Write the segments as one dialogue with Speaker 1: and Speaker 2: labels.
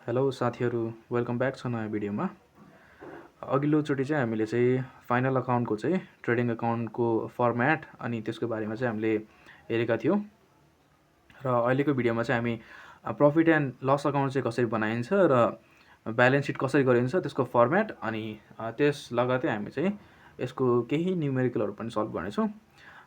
Speaker 1: Hello साथीहरू, welcome back छ नयाँ भिडियोमा। अघिल्लोचोटि चाहिँ हामीले चाहिँ फाइनल अकाउन्टको चाहिँ ट्रेडिङ अकाउन्टको फर्मेट अनि त्यसको बारेमा चाहिँ हामीले हेरेका थियौँ। र अहिलेको भिडियोमा चाहिँ हामी प्रफिट एन्ड लस अकाउन्ट चाहिँ कसरी बनाइन्छ र ब्यालेन्स सिट कसरी गरिन्छ त्यसको फर्मेट अनि त्यस लगतै हामी चाहिँ यसको केही न्युमेरिकलहरू पनि सल्भ गर्नेछौँ।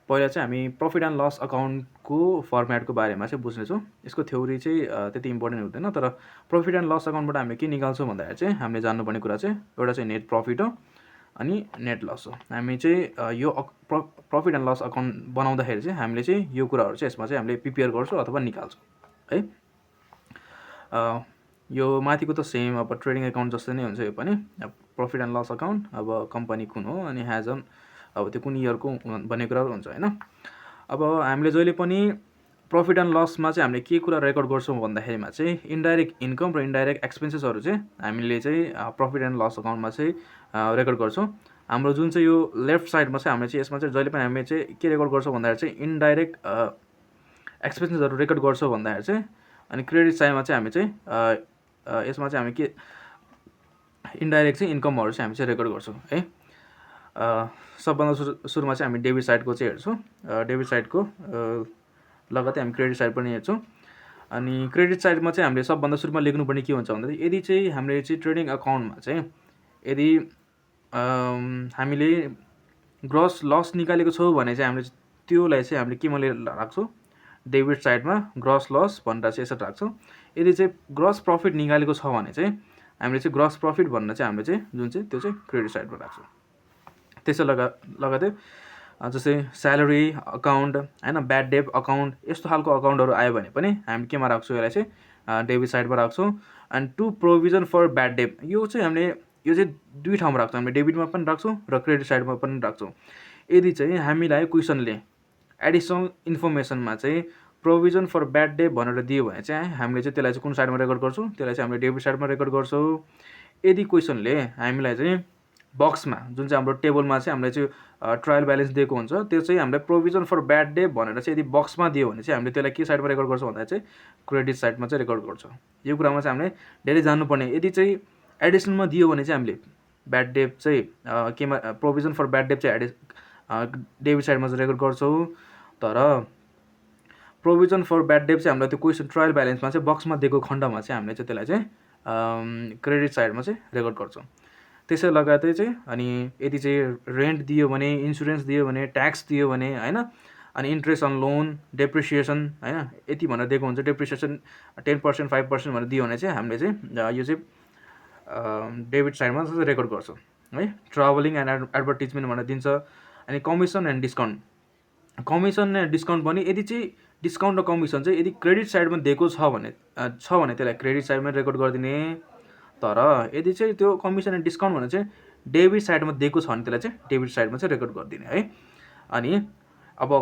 Speaker 1: पहिला चाहिँ हामी प्रफिट एन्ड लस अकाउन्टको फर्मेटको बारेमा चाहिँ बुझ्नेछौँ। यसको थ्योरी चाहिँ त्यति इम्पोर्टेन्ट हुँदैन, तर प्रफिट एन्ड लस अकाउन्टबाट हामीले के निकाल्छौँ भन्दाखेरि चाहिँ हामीले जान्नुपर्ने कुरा चाहिँ एउटा चाहिँ नेट प्रफिट हो अनि नेट लस हो। हामी चाहिँ यो प्रफिट एन्ड लस अकाउन्ट बनाउँदाखेरि चाहिँ हामीले चाहिँ यो कुराहरू चाहिँ यसमा चाहिँ हामीले प्रिपेयर गर्छौँ अथवा निकाल्छौँ है। यो माथिको त सेम अब ट्रेडिङ अकाउन्ट जस्तै नै हुन्छ। यो पनि प्रफिट एन्ड लस अकाउन्ट अब कम्पनी कुन हो अनि ह्याज अन अब त्यो कुन इयरको भन्ने कुराहरू हुन्छ होइन। अब हामीले जहिले पनि प्रफिट एन्ड लसमा चाहिँ हामीले के कुरा रेकर्ड गर्छौँ भन्दाखेरिमा चाहिँ इन्डाइरेक्ट इन्कम र इन्डाइरेक्ट एक्सपेन्सेसहरू चाहिँ हामीले चाहिँ प्रफिट एन्ड लस अकाउन्टमा चाहिँ रेकर्ड गर्छौँ। हाम्रो जुन चाहिँ यो लेफ्ट साइडमा चाहिँ हामीले चाहिँ यसमा चाहिँ जहिले पनि हामीले चाहिँ के रेकर्ड गर्छौँ भन्दाखेरि चाहिँ इन्डाइरेक्ट एक्सपेन्सेसहरू रेकर्ड गर्छौँ भन्दाखेरि चाहिँ अनि क्रेडिट साइडमा चाहिँ हामी चाहिँ यसमा चाहिँ हामी के इन्डाइरेक्ट चाहिँ इन्कमहरू चाहिँ हामी चाहिँ रेकर्ड गर्छौँ है। सबभन्दा सुरुमा चाहिँ हामी डेबिट साइडको चाहिँ हेर्छौँ। डेबिट साइडको लगतै हामी क्रेडिट साइड पनि हेर्छौँ। अनि क्रेडिट साइडमा चाहिँ हामीले सबभन्दा सुरुमा लेख्नुपर्ने के हुन्छ भन्दाखेरि यदि चाहिँ हामीले चाहिँ ट्रेडिङ अकाउन्टमा चाहिँ यदि हामीले ग्रस लस निकालेको छौँ भने चाहिँ हामीले त्योलाई चाहिँ हामीले केमा राख्छौँ, डेबिट साइडमा ग्रस लस भनेर चाहिँ यसरी राख्छौँ। यदि चाहिँ ग्रस प्रफिट निकालेको छ भने चाहिँ हामीले चाहिँ ग्रस प्रफिट भनेर चाहिँ हामीले चाहिँ जुन चाहिँ त्यो चाहिँ क्रेडिट साइडमा राख्छौँ। त्यसो लगतै जस्तै स्यालेरी अकाउन्ट होइन, ब्याड डेट अकाउन्ट यस्तो खालको अकाउन्टहरू आयो भने पनि हामी केमा राख्छौँ, यसलाई चाहिँ डेबिट साइडमा राख्छौँ। And to provision for bad debt यो चाहिँ हामीले यो चाहिँ दुई ठाउँमा राख्छौँ, हामीले डेबिटमा पनि राख्छौँ र क्रेडिट साइडमा पनि राख्छौँ। यदि चाहिँ हामीलाई क्वेसनले एडिसनल इन्फर्मेसनमा चाहिँ प्रोभिजन फर ब्याड डेट भनेर दियो भने चाहिँ हामीले चाहिँ त्यसलाई चाहिँ कुन साइडमा रेकर्ड गर्छौँ, त्यसलाई चाहिँ हामीले डेबिट साइडमा रेकर्ड गर्छौँ। यदि क्वेसनले हामीलाई चाहिँ बक्समा जुन चाहिँ हाम्रो टेबलमा चाहिँ हामीले चाहिँ ट्रायल ब्यालेन्स दिएको हुन्छ त्यो चाहिँ हामीले प्रोभिजन फर ब्याड डे भनेर चाहिँ यदि बक्समा दियो भने चाहिँ हामीले त्यसलाई के साइडमा रेकर्ड गर्छौँ भन्दा चाहिँ क्रेडिट साइडमा चाहिँ रेकर्ड गर्छौँ। यो कुरामा चाहिँ हामीले धेरै जान्नुपर्ने। यदि चाहिँ एडिसनमा दियो भने चाहिँ हामीले ब्याड डेट चाहिँ केमा प्रोभिजन फर ब्याड डेट चाहिँ डेबिट साइडमा चाहिँ रेकर्ड गर्छौँ, तर प्रोभिजन फर ब्याड डेट चाहिँ हामीलाई त्यो क्वेसन ट्रायल ब्यालेन्समा चाहिँ बक्समा दिएको खण्डमा चाहिँ हामीले चाहिँ त्यसलाई चाहिँ क्रेडिट साइडमा चाहिँ रेकर्ड गर्छौँ। त्यसै लगतै चाहिँ अनि यदि चाहिँ रेन्ट दियो भने, इन्सुरेन्स दियो भने, ट्याक्स दियो भने होइन, अनि इन्ट्रेस्ट अन लोन, डेप्रिसिएसन होइन यति भनेर दिएको हुन्छ, डेप्रिसिएसन 10% 5% भनेर दियो भने चाहिँ हामीले चाहिँ यो चाहिँ डेबिट साइडमा चाहिँ रेकर्ड गर्छौँ है। ट्राभलिङ एन्ड एडभर्टिजमेन्ट भनेर दिन्छ। अनि commission and discount, commission and discount पनि यदि चाहिँ डिस्काउन्ट र कमिसन चाहिँ यदि क्रेडिट साइडमा दिएको छ भने त्यसलाई क्रेडिट साइडमा रेकर्ड गरिदिने, तर यदि चाहिँ त्यो कमिसन एन्ड डिस्काउन्ट भने चाहिँ डेबिट साइडमा दिएको छ भने त्यसलाई चाहिँ डेबिट साइडमा चाहिँ रेकर्ड गरिदिने है। अनि अब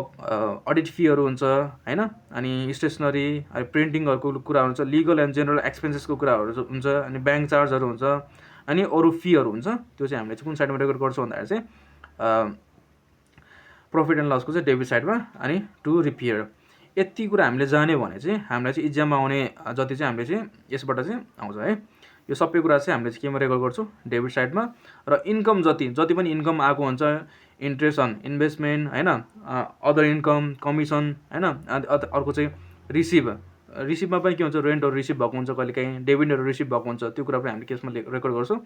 Speaker 1: अडिट फीहरू हुन्छ होइन, अनि स्टेसनरी अनि प्रिन्टिङहरूको कुराहरू हुन्छ, लिगल एन्ड जेनरल एक्सपेन्सेसको कुराहरू हुन्छ, अनि ब्याङ्क चार्जहरू हुन्छ, अनि अरू फीहरू हुन्छ। त्यो चाहिँ हामीले चाहिँ कुन साइडमा रेकर्ड गर्छौँ भन्दाखेरि चाहिँ प्रफिट एन्ड लसको चाहिँ डेबिट साइडमा। अनि टु रिपेयर यति कुरा हामीले जान्यो भने चाहिँ हामीलाई चाहिँ इक्जाममा आउने जति चाहिँ हामीले चाहिँ यसबाट चाहिँ आउँछ है। यो सबै कुरा चाहिँ हामीले चाहिँ केमा रेकर्ड गर्छौँ, डेबिट साइडमा। र इन्कम जति पनि इन्कम आएको हुन्छ, इन्ट्रेस्ट अन इन्भेस्टमेन्ट होइन, अदर इन्कम, कमिसन होइन, अर्को चाहिँ रिसिभमा पनि के हुन्छ, रेन्टहरू रिसिभ भएको हुन्छ, कहिलेकाहीँ डेबिटहरू रिसिभ भएको हुन्छ, त्यो कुरा पनि हामीले केसमा रेकर्ड गर्छौँ,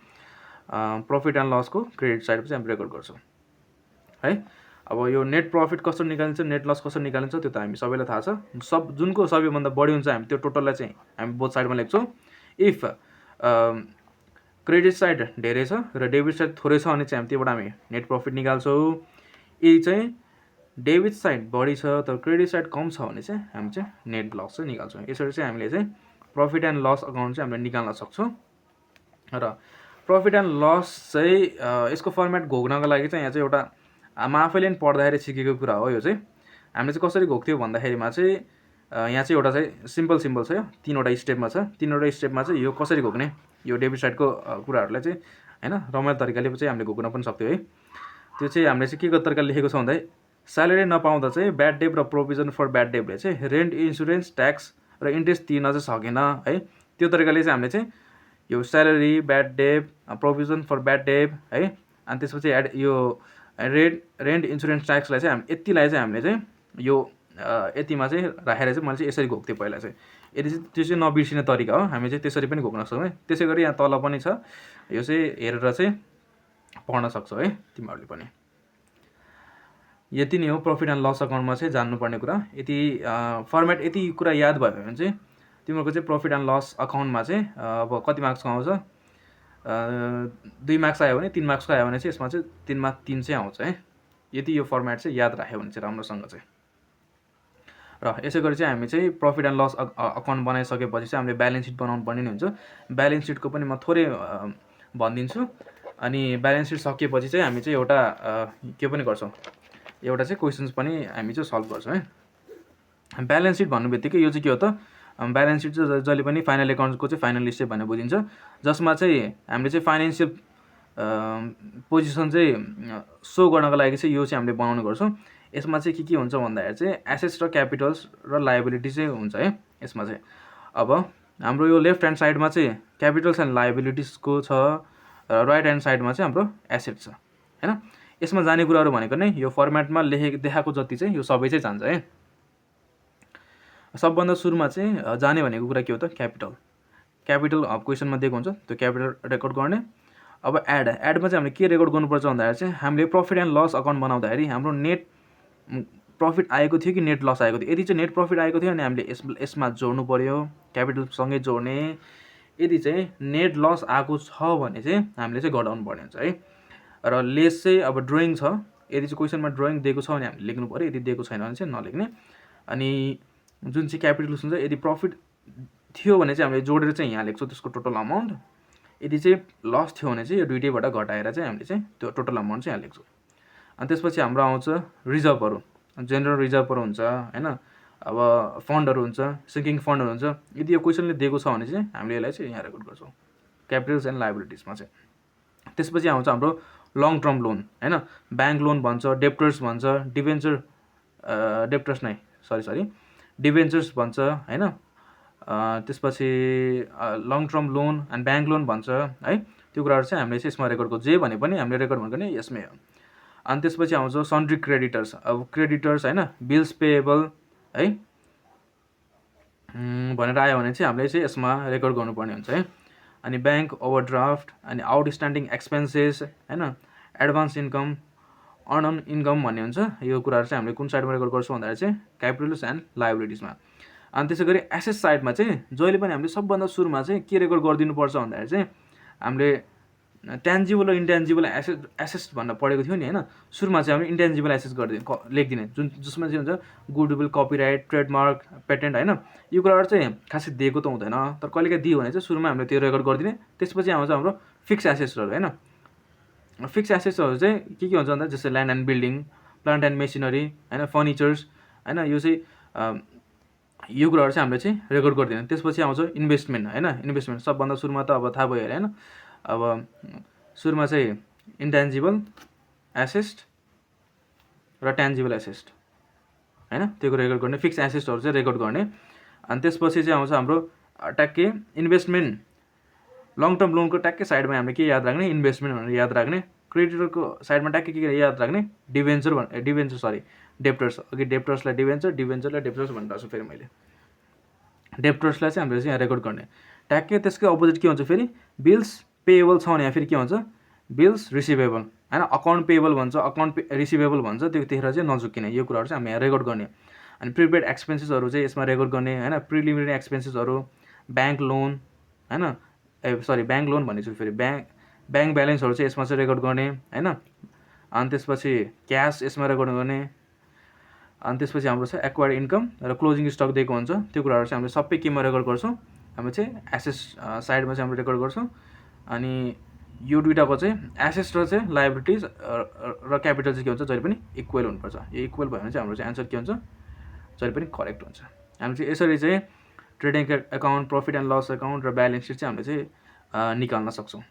Speaker 1: प्रफिट एन्ड लसको क्रेडिट साइडमा चाहिँ हामीले रेकर्ड गर्छौँ है। अब यो नेट प्रफिट कसरी निकालिन्छ, नेट लस कसरी निकालिन्छ त्यो त हामी सबैलाई थाहा छ। जुनको सबैभन्दा बढी हुन्छ हामी त्यो टोटललाई चाहिँ हामी बोथ साइडमा लेख्छौँ। इफ क्रेडिट साइड धेरै छ र डेबिट साइड थोरै छ भने चाहिँ हामी त्योबाट हामी नेट प्रफिट निकाल्छौँ। यदि चाहिँ डेबिट साइड बढी छ तर क्रेडिट साइड कम छ भने चाहिँ हामी चाहिँ नेट लस चाहिँ निकाल्छौँ। यसरी चाहिँ हामीले चाहिँ प्रफिट एन्ड लस अकाउन्ट चाहिँ हामीले निकाल्न सक्छौँ। र प्रफिट एन्ड लस चाहिँ यसको फर्मेट घोक्नको लागि चाहिँ यहाँ चाहिँ एउटा आफैले पनि पढ्दाखेरि सिकेको कुरा हो। यो चाहिँ हामीले चाहिँ कसरी घोक्थ्यो भन्दाखेरिमा चाहिँ यहाँ चाहिँ एउटा चाहिँ सिम्पल छ, यो 3वटा स्टेपमा छ। 3वटा स्टेपमा चाहिँ यो कसरी घोक्ने, यो डेबिट साइडको कुराहरूलाई चाहिँ होइन रमाइलो तरिकाले चाहिँ हामीले घोक्न पनि सक्थ्यो है। त्यो चाहिँ हामीले चाहिँ के तरिकाले लेखेको छ भन्दा स्यालेरी नपाउँदा चाहिँ ब्याड डेट र प्रोभिजन फर ब्याड डेटले चाहिँ रेन्ट, इन्सुरेन्स, ट्याक्स र इन्ट्रेस्ट तिर्न चाहिँ सकेन है। त्यो तरिकाले चाहिँ हामीले चाहिँ यो salary, bad debt, provision for bad debt है, अनि त्यसपछि यो रेन्ट इन्सुरेन्स ट्याक्सलाई चाहिँ यतिलाई चाहिँ हामीले चाहिँ यो यतिमा चाहिँ राखेर चाहिँ मैले चाहिँ यसरी घोक्थेँ पहिला चाहिँ। यदि चाहिँ त्यो चाहिँ नबिर्सिने तरिका हो, हामी चाहिँ त्यसरी पनि घोक्न सक्छौँ है। त्यसै गरी यहाँ तल पनि छ, यो चाहिँ हेरेर चाहिँ पढ्न सक्छौ है तिमीहरूले पनि। यति नै हो प्रफिट एन्ड लस अकाउन्टमा चाहिँ जान्नुपर्ने कुरा। यति फर्मेट यति कुरा याद भयो भने चाहिँ तिमीहरूको चाहिँ प्रफिट एन्ड लस अकाउन्टमा चाहिँ अब कति मार्क्सको आउँछ, 2 मार्क्स आयो भने 3 मार्क्सको आयो भने चाहिँ यसमा चाहिँ 3 मा 3 चाहिँ आउँछ है। यदि यो फर्मेट चाहिँ याद राख्यो भने चाहिँ राम्रोसँग चाहिँ। र यसै गरी चाहिँ हामी चाहिँ प्रफिट एन्ड लस अकाउन्ट बनाइसकेपछि चाहिँ हामीले ब्यालेन्स सिट बनाउनु पर्ने नै हुन्छ। ब्यालेन्स सिटको पनि म थोरै भनिदिन्छु। अनि ब्यालेन्स सिट सकिएपछि चाहिँ हामी चाहिँ एउटा के पनि गर्छौँ, एउटा चाहिँ क्वेसन्स पनि हामी चाहिँ सल्भ गर्छौँ है। ब्यालेन्स सिट भन्नु बित्तिकै यो चाहिँ के हो त, ब्यालेन्स सिट चाहिँ जहिले पनि फाइनल एकाउन्टको चाहिँ फाइनल लिस्ट भनेर बुझिन्छ, जसमा चाहिँ हामीले चाहिँ फाइनेन्सियल पोजिसन चाहिँ सो गर्नको लागि चाहिँ यो चाहिँ हामीले बनाउने गर्छौँ। यसमा चाहिँ के हुन्छ भन्दाखेरि चाहिँ एसेट्स र क्यापिटल्स र लायबिलिटी चाहिँ हुन्छ है यसमा चाहिँ। अब हाम्रो यो लेफ्ट ह्यान्ड साइडमा चाहिँ क्यापिटल्स एन्ड लायबिलिटिजको छ, राइट ह्यान्ड साइडमा चाहिँ हाम्रो एसेट छ हैन। यसमा जाने कुराहरू भनेको नै यो फर्मेटमा देखाएको जति चाहिँ यो सबै चाहिँ जान्छ है। सबभन्दा सुरुमा चाहिँ जाने भनेको कुरा के हो त, क्यापिटल अब क्वेसनमा दिएको हुन्छ, त्यो क्यापिटल रेकर्ड गर्ने। अब एडमा चाहिँ हामीले के रेकर्ड गर्नुपर्छ भन्दाखेरि चाहिँ हामीले प्रफिट एन्ड लस अकाउन्ट बनाउँदाखेरि हाम्रो नेट प्रफिट आएको थियो कि नेट लस आएको थियो। यदि चाहिँ नेट प्रफिट आएको थियो भने हामीले यसमा जोड्नु पर्यो, क्यापिटलसँगै जोड्ने। यदि चाहिँ नेट लस आएको छ भने चाहिँ हामीले चाहिँ घटाउनु पर्ने हुन्छ है। र लेस चाहिँ अब ड्रइङ छ, यदि चाहिँ क्वेसनमा ड्रइङ दिएको छ भने हामीले लेख्नु पर्यो, यदि दिएको छैन भने चाहिँ नलेख्ने। अनि जुन चाहिँ क्यापिटल्स हुन्छ, यदि प्रफिट थियो भने चाहिँ हामीले जोडेर चाहिँ यहाँ लेख्छौँ त्यसको टोटल अमाउन्ट। यदि चाहिँ लस थियो भने चाहिँ यो दुइटैबाट घटाएर चाहिँ हामीले चाहिँ त्यो टोटल अमाउन्ट चाहिँ यहाँ लेख्छौँ। अनि त्यसपछि हाम्रो आउँछ रिजर्भहरू, जेनरल रिजर्भहरू हुन्छ हैन, अब फन्डहरू हुन्छ, सिङ्किङ फन्डहरू हुन्छ। यदि यो क्वेसनले दिएको छ भने चाहिँ हामीले यसलाई चाहिँ यहाँ रेकर्ड गर्छौँ क्यापिटल्स एन्ड लायबिलिटिजमा चाहिँ। त्यसपछि आउँछ हाम्रो लङ टर्म लोन हैन, ब्याङ्क लोन भन्छ, डेप्टर्स भन्छ, डिभेन्चर्स भन्छ हैन। त्यसपछि long term loan and bank loan भन्छ है। त्यो कुराहरू चाहिँ हामीले चाहिँ यसमा रेकर्ड गर्छौँ। जे भने पनि हामीले रेकर्ड भनेको नै यसमै हो। अनि त्यसपछि आउँछ सन्ड्री क्रेडिटर्स, अब क्रेडिटर्स हैन, बिल्स पेएबल है भनेर आयो भने चाहिँ हामीले चाहिँ यसमा रेकर्ड गर्नुपर्ने हुन्छ है। अनि ब्याङ्क ओभरड्राफ्ट, अनि आउटस्ट्यान्डिङ एक्सपेन्सेस हैन, एडभान्स इन्कम, अर्न इन्कम भन्ने हुन्छ। यो कुराहरू चाहिँ हामीले कुन साइडमा रेकर्ड गर्छौँ भन्दाखेरि चाहिँ क्यापिटल्स एन्ड लायबिलिटिजमा। अनि त्यसै गरी एसेट साइडमा चाहिँ जहिले पनि हामीले सबभन्दा सुरुमा चाहिँ के रेकर्ड गरिदिनुपर्छ भन्दाखेरि चाहिँ हामीले ट्यान्जिबल र इन्ट्यान्जिबल एसेट्स भनेर पढेको थियो नि हैन। सुरुमा चाहिँ हामीले इन्ट्यान्जिबल एसेट्स लेखिदिने, जसमा चाहिँ हुन्छ गुडविल, कपिराइट, ट्रेडमार्क, पेटेन्ट हैन। यो कुराहरू चाहिँ खासै दिएको त हुँदैन, तर कहिलेकाहीँ दियो भने चाहिँ सुरुमा हामीले त्यो रेकर्ड गरिदिने। त्यसपछि आउँछ हाम्रो फिक्स एसेट्सहरू हैन। फिक्स एसेट्सहरू चाहिँ के हुन्छ भन्दा जस्तै land and building, plant and machinery हैन, फर्निचर्स हैन। यो चाहिँ यो कुराहरू चाहिँ हामीले चाहिँ रेकर्ड गरिदिने। त्यसपछि आउँछ इन्भेस्टमेन्ट हैन। इन्भेस्टमेन्ट सबभन्दा सुरुमा त अब थाहा भयो हैन। अब सुरुमा चाहिँ इन्ट्यान्जिबल एसेट र ट्यान्जिबल एसेट हैन, त्यो रेकर्ड गर्ने। फिक्स एसेट्सहरू चाहिँ रेकर्ड गर्ने। अनि त्यसपछि चाहिँ आउँछ हाम्रो ट्याक्कै इन्भेस्टमेन्ट, लङ टर्म लोनको ट्याक्कै साइडमा हामीले के याद राख्ने, इन्भेस्टमेन्ट भनेर याद राख्ने। क्रेडिटरको साइडमा ट्याक्कै के याद राख्ने, डेप्टर्स। अघि डेप्टर्सलाई डिभेन्चरलाई डेप्टर्स भनिरहेको छु फेरि मैले। डेप्टर्सलाई चाहिँ हामीले चाहिँ यहाँ रेकर्ड गर्ने। ट्याक्कै त्यसकै अपोजिट के हुन्छ फेरि, बिल्स पेएबल छ भने यहाँ फेरि के हुन्छ, बिल्स रिसिभेबल हैन। अकाउन्ट पेएबल भन्छ, अकाउन्ट रिसिभेबल भन्छ, त्यतिखेर चाहिँ नझुक्किने। यो कुराहरू चाहिँ हामी यहाँ रेकर्ड गर्ने। अनि प्रिपेड एक्सपेन्सेसहरू चाहिँ यसमा रेकर्ड गर्ने हैन। प्रिलिमिनरी एक्सपेन्सेसहरू, ब्याङ्क लोन हैन, ब्याङ्क लोन भनेको छु फेरि, ब्याङ्क ब्यालेन्सहरू चाहिँ यसमा चाहिँ रेकर्ड गर्ने हैन। अनि त्यसपछि क्यास यसमा रेकर्ड गर्ने। अनि त्यसपछि हाम्रो छ एक्वायर्ड इन्कम र क्लोजिङ स्टक दिएको हुन्छ। त्यो कुराहरू चाहिँ हामीले सबै केमा रेकर्ड गर्छौँ, हामी चाहिँ एसेट्स साइडमा चाहिँ हामीले रेकर्ड गर्छौँ। अनि यो दुइटाको चाहिँ एसेट्स र चाहिँ लायबिलिटिज र क्यापिटल चाहिँ के हुन्छ, जहिले पनि इक्वल हुनुपर्छ। यो इक्वल भयो भने चाहिँ हाम्रो चाहिँ एन्सर के हुन्छ, जहिले पनि करेक्ट हुन्छ। हामी चाहिँ यसरी चाहिँ trading account, profit and loss account र ब्यालेन्स सिट चाहिँ हामीले चाहिँ निकाल्न सक्छौँ।